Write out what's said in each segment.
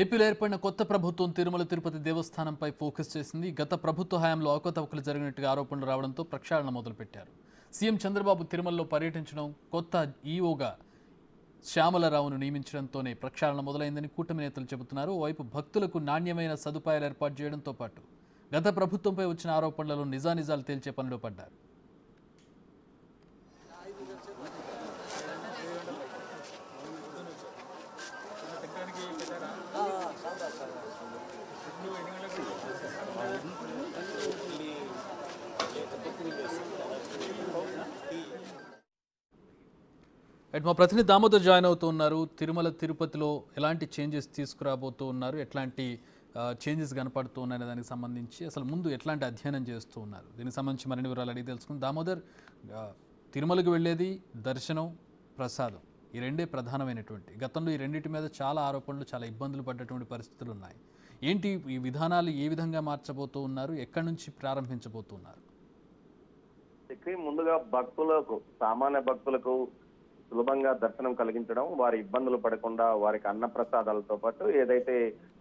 ఏపీలో ఏర్పడిన కొత్త ప్రభుత్వం తిరుమల తిరుపతి దేవస్థానంపై ఫోకస్ చేసింది. గత ప్రభుత్వ హయాంలో అవకతవకలు జరిగినట్టుగా ఆరోపణలు రావడంతో ప్రక్షాళన మొదలుపెట్టారు. సీఎం చంద్రబాబు తిరుమలలో పర్యటించడం, కొత్త ఈఓగా శ్యామలరావును నియమించడంతోనే ప్రక్షాళన మొదలైందని కూటమి నేతలు చెబుతున్నారు. ఓవైపు భక్తులకు నాణ్యమైన సదుపాయాలు ఏర్పాటు చేయడంతో పాటు గత ప్రభుత్వంపై వచ్చిన ఆరోపణలలో నిజానిజాలు తేల్చే పనిలో పడ్డారు. మా ప్రతినిధి దామోదర్ జాయిన్ అవుతూ ఉన్నారు. తిరుమల తిరుపతిలో ఎలాంటి చేంజెస్ తీసుకురాబోతూ ఉన్నారు, ఎట్లాంటి చేంజెస్ కనపడుతూ ఉన్నాయనే దానికి సంబంధించి అసలు ముందు ఎట్లాంటి అధ్యయనం చేస్తూ ఉన్నారు, దీనికి సంబంధించి మరిన్ని వివరాలు అడిగి తెలుసుకుందాం. దామోదర్, తిరుమలకు వెళ్ళేది దర్శనం, ప్రసాదం, ఈ రెండే ప్రధానమైనటువంటి. గతంలో ఈ రెండింటి మీద చాలా ఆరోపణలు, చాలా ఇబ్బందులు పడ్డటువంటి పరిస్థితులు ఉన్నాయి. ఏంటి ఈ విధానాలు, ఏ విధంగా మార్చబోతూ ఉన్నారు, ఎక్కడి నుంచి ప్రారంభించబోతున్నారు? ముందుగా భక్తులకు, సామాన్య భక్తులకు సులభంగా దర్శనం కలిగించడం, వారి ఇబ్బందులు పడకుండా వారికి అన్నప్రసాదాలతో పాటు ఏదైతే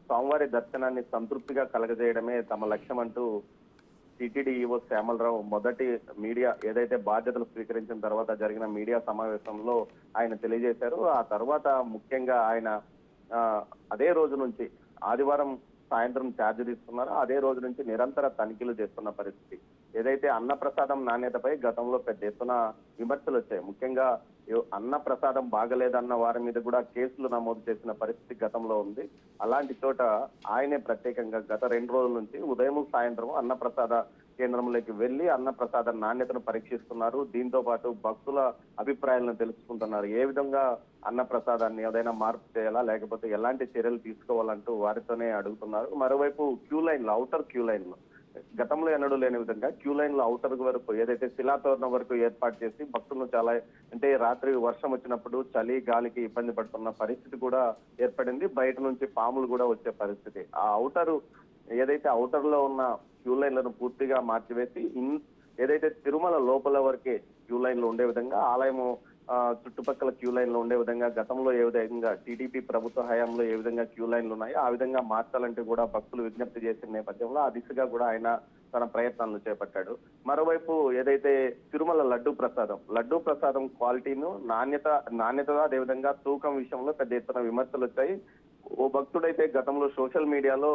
స్వామివారి దర్శనాన్ని సంతృప్తిగా కలగజేయడమే తమ లక్ష్యం అంటూ టీటీడీ ఈవో శ్యామలరావు మొదటి మీడియా ఏదైతే బాధ్యతలు స్వీకరించిన తర్వాత జరిగిన మీడియా సమావేశంలో ఆయన తెలియజేశారు. ఆ తర్వాత ముఖ్యంగా ఆయన అదే రోజు నుంచి ఆదివారం సాయంత్రం ఛార్జ్ తీసుకున్నారు. అదే రోజు నుంచి నిరంతర తనిఖీలు చేస్తున్న పరిస్థితి. ఏదైతే అన్నప్రసాదం నాణ్యతపై గతంలో పెద్ద ఎత్తున విమర్శలు వచ్చాయి. ముఖ్యంగా అన్నప్రసాదం బాగలేదన్న వారి మీద కూడా కేసులు నమోదు చేసిన పరిస్థితి గతంలో ఉంది. అలాంటి చోట ఆయనే ప్రత్యేకంగా గత 2 రోజుల నుంచి ఉదయం సాయంత్రం అన్నప్రసాద కేంద్రంలోకి వెళ్లి అన్నప్రసాద నాణ్యతను పరీక్షిస్తున్నారు. దీంతో పాటు భక్తుల అభిప్రాయాలను తెలుసుకుంటున్నారు. ఏ విధంగా అన్నప్రసాదాన్ని ఏదైనా మార్పు చేయాలా, లేకపోతే ఎలాంటి చర్యలు తీసుకోవాలంటూ వారితోనే అడుగుతున్నారు. మరోవైపు క్యూ లైన్లు, ఔటర్ క్యూ లైన్లు గతంలో ఎన్నడూ లేని విధంగా క్యూ లైన్ లో ఔటర్ వరకు ఏదైతే శిలాతోరణం వరకు ఏర్పాటు చేసి భక్తులను చాలా అంటే రాత్రి వర్షం వచ్చినప్పుడు చలి గాలికి ఇబ్బంది పడుతున్న పరిస్థితి కూడా ఏర్పడింది. బయట నుంచి పాములు కూడా వచ్చే పరిస్థితి. ఆ ఔటర్ ఏదైతే ఔటర్ లో ఉన్న క్యూ లైన్లను పూర్తిగా మార్చివేసి ఏదైతే తిరుమల లోపల వరకే క్యూ లైన్లు ఉండే విధంగా, ఆలయము చుట్టుపక్కల క్యూ లైన్లు ఉండే విధంగా గతంలో ఏ విధంగా టీడీపీ ప్రభుత్వ హయాంలో ఏ విధంగా క్యూ లైన్లు ఉన్నాయో ఆ విధంగా మార్చాలంటే కూడా భక్తులు విజ్ఞప్తి చేసిన నేపథ్యంలో ఆ దిశగా కూడా ఆయన తన ప్రయత్నాలను చేపట్టాడు. మరోవైపు ఏదైతే తిరుమల లడ్డూ ప్రసాదం క్వాలిటీను నాణ్యత అదేవిధంగా తూకం విషయంలో పెద్ద ఎత్తున విమర్శలు వచ్చాయి. ఓ భక్తుడైతే గతంలో సోషల్ మీడియాలో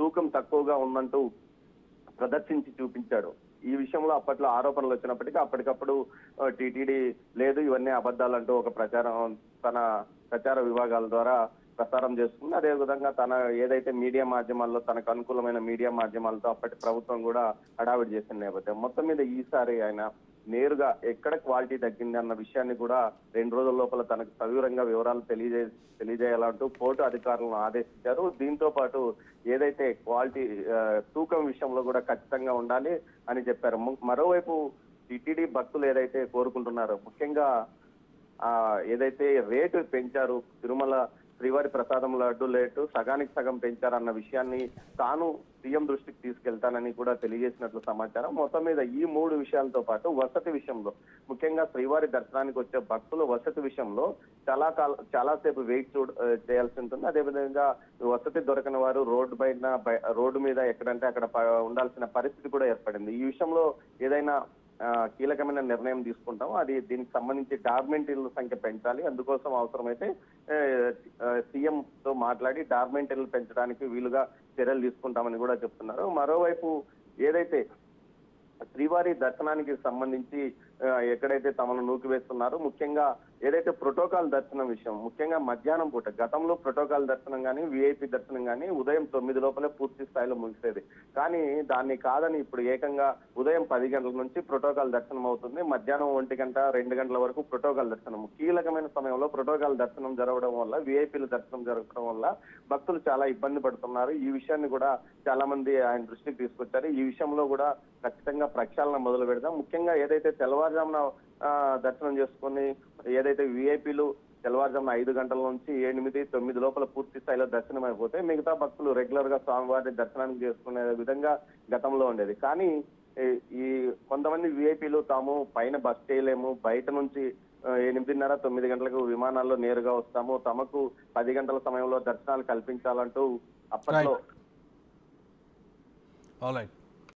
తూకం తక్కువగా ఉందంటూ ప్రదర్శించి చూపించాడు. ఈ విషయంలో అప్పట్లో ఆరోపణలు వచ్చినప్పటికీ అప్పటికప్పుడు టీటీడీ లేదు, ఇవన్నీ అబద్ధాలంటూ ఒక తన ప్రచార విభాగాల ద్వారా ప్రసారం చేస్తుంది. అదేవిధంగా తన ఏదైతే మీడియా మాధ్యమాల్లో తనకు అనుకూలమైన మీడియా మాధ్యమాలతో అప్పటి ప్రభుత్వం కూడా హడావిడి చేసిన నేపథ్యం. మొత్తం మీద ఈసారి ఆయన నేరుగా ఎక్కడ క్వాలిటీ తగ్గింది అన్న విషయాన్ని కూడా 2 రోజుల లోపల తనకు సవివరంగా వివరాలు తెలియజేయాలంటూ పోర్టు అధికారులను ఆదేశించారు. దీంతో పాటు ఏదైతే క్వాలిటీ తూకం విషయంలో కూడా ఖచ్చితంగా ఉండాలి అని చెప్పారు. మరోవైపు టిటిడి భక్తులు ఏదైతే కోరుకుంటున్నారో, ముఖ్యంగా ఏదైతే రేటు పెంచారు, తిరుమల శ్రీవారి ప్రసాదం లడ్డు రేటు సగానికి సగం పెంచారన్న విషయాన్ని తాను సీఎం దృష్టికి తీసుకెళ్తానని కూడా తెలియజేసినట్లు సమాచారం. మొత్తం మీద ఈ 3 విషయాలతో పాటు వసతి విషయంలో, ముఖ్యంగా శ్రీవారి దర్శనానికి వచ్చే భక్తులు వసతి విషయంలో చాలాసేపు వెయిట్ చేయాల్సి ఉంటుంది. అదేవిధంగా వసతి దొరకని వారు రోడ్డు మీద ఎక్కడంటే అక్కడ ఉండాల్సిన పరిస్థితి కూడా ఏర్పడింది. ఈ విషయంలో ఏదైనా కీలకమైన నిర్ణయం తీసుకుంటాం. అది దీనికి సంబంధించి డార్మెంటరీల సంఖ్య పెంచాలి. అందుకోసం అవసరమైతే సీఎం తో మాట్లాడి డార్మెంటరీలు పెంచడానికి వీలుగా చర్యలు తీసుకుంటామని కూడా చెప్తున్నారు. మరోవైపు ఏదైతే శ్రీవారి దర్శనానికి సంబంధించి ఎక్కడైతే తమను నూకివేస్తున్నారో, ముఖ్యంగా ఏదైతే ప్రోటోకాల్ దర్శనం విషయం, ముఖ్యంగా మధ్యాహ్నం పూట గతంలో ప్రోటోకాల్ దర్శనం కానీ విఐపి దర్శనం కానీ ఉదయం 9 లోపలే పూర్తి స్థాయిలో ముగిసేది. కానీ దాన్ని కాదని ఇప్పుడు ఏకంగా ఉదయం 10 గంటల నుంచి ప్రోటోకాల్ దర్శనం అవుతుంది. మధ్యాహ్నం 1 గంట 2 గంటల వరకు ప్రోటోకాల్ దర్శనం. కీలకమైన సమయంలో ప్రోటోకాల్ దర్శనం జరగడం వల్ల, విఐపీల దర్శనం జరగడం వల్ల భక్తులు చాలా ఇబ్బంది పడుతున్నారు. ఈ విషయాన్ని కూడా చాలా మంది ఆయన దృష్టికి తీసుకొచ్చారు. ఈ విషయంలో కూడా ఖచ్చితంగా ప్రక్షాళన మొదలు పెడదాం. ముఖ్యంగా ఏదైతే తెల్లవారుజామున దర్శనం చేసుకుని ఏదైతే విఐపీలు తెల్లవారుజామున 5 గంటల నుంచి 8, 9 లోపల పూర్తి స్థాయిలో దర్శనం అయిపోతే మిగతా భక్తులు రెగ్యులర్ గా స్వామివారిని దర్శనానికి చేసుకునే విధంగా గతంలో ఉండేది. కానీ ఈ కొంతమంది విఐపీలు తాము పైన బస్ చేయలేము, బయట నుంచి 8:30, 9 గంటలకు విమానాల్లో నేరుగా వస్తాము, తమకు 10 గంటల సమయంలో దర్శనాలు కల్పించాలంటూ అప్పట్లో ఆల్ రైట్.